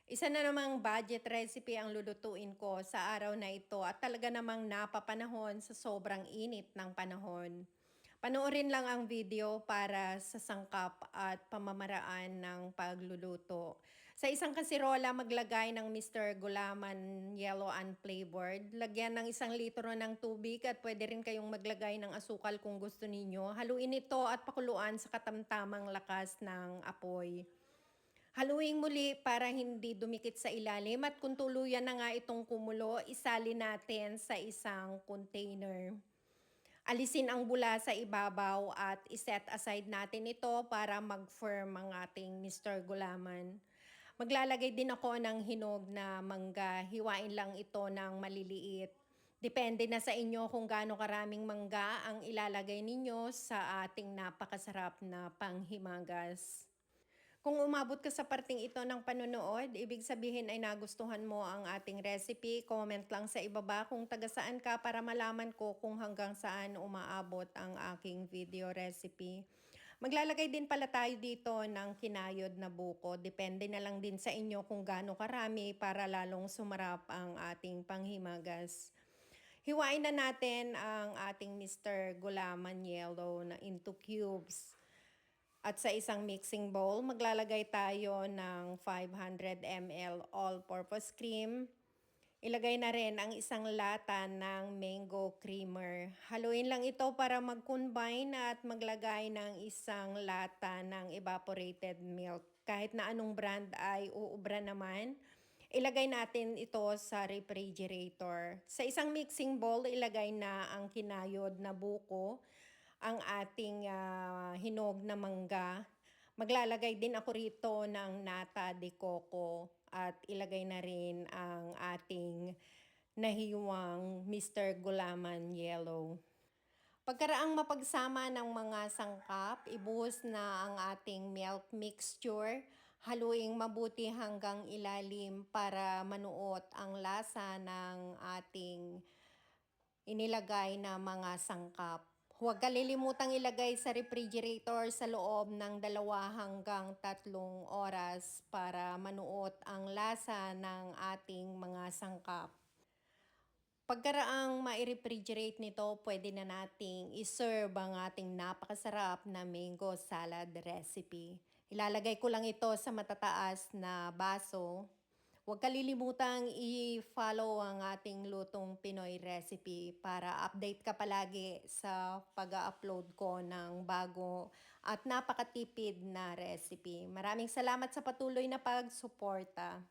Isa na namang budget recipe ang lulutuin ko sa araw na ito at talaga namang napapanahon sa sobrang init ng panahon. Panoorin lang ang video para sa sangkap at pamamaraan ng pagluluto. Sa isang kasirola, maglagay ng Mr. Gulaman Yellow Unflavored. Lagyan ng 1 litro ng tubig at pwede rin kayong maglagay ng asukal kung gusto ninyo. Haluin ito at pakuluan sa katamtamang lakas ng apoy. Haluing muli para hindi dumikit sa ilalim at kung tuluyan na nga itong kumulo, isalin natin sa isang container. Alisin ang bula sa ibabaw at iset aside natin ito para mag-firm ang ating Mr. Gulaman. Maglalagay din ako ng hinog na mangga. Hiwain lang ito ng maliliit. Depende na sa inyo kung gaano karaming mangga ang ilalagay ninyo sa ating napakasarap na panghimagas. Kung umabot ka sa parting ito ng panonood, ibig sabihin ay nagustuhan mo ang ating recipe. Comment lang sa ibaba kung taga saan ka para malaman ko kung hanggang saan umaabot ang aking video recipe. Maglalagay din pala tayo dito ng kinayod na buko. Depende na lang din sa inyo kung gaano karami para lalong sumarap ang ating panghimagas. Hiwain na natin ang ating Mr. Gulaman Yellow na into cubes. At sa isang mixing bowl, maglalagay tayo ng 500 ml all-purpose cream. Ilagay na rin ang 1 lata ng mango creamer. Haluin lang ito para mag-combine at maglagay ng 1 lata ng evaporated milk. Kahit na anong brand ay uubra naman. Ilagay natin ito sa refrigerator. Sa isang mixing bowl, ilagay na ang kinayod na buko, ang ating hinog na mangga. Maglalagay din ako rito ng nata de coco at ilagay na rin ang ating nahiwang Mr. Gulaman Yellow. Pagkaraang mapagsama ng mga sangkap, ibuhos na ang ating milk mixture. Haluing mabuti hanggang ilalim para manuot ang lasa ng ating inilagay na mga sangkap. Huwag kalilimutang ilagay sa refrigerator sa loob ng 2 hanggang 3 oras para manuot ang lasa ng ating mga sangkap. Pagkaraang ma-refrigerate nito, pwede na nating iserve ang ating napakasarap na mango salad recipe. Ilalagay ko lang ito sa matataas na baso. Huwag kalilimutang i-follow ang ating Lutong Pinoy recipe para update ka palagi sa pag-upload ko ng bago at napakatipid na recipe. Maraming salamat sa patuloy na pagsuporta.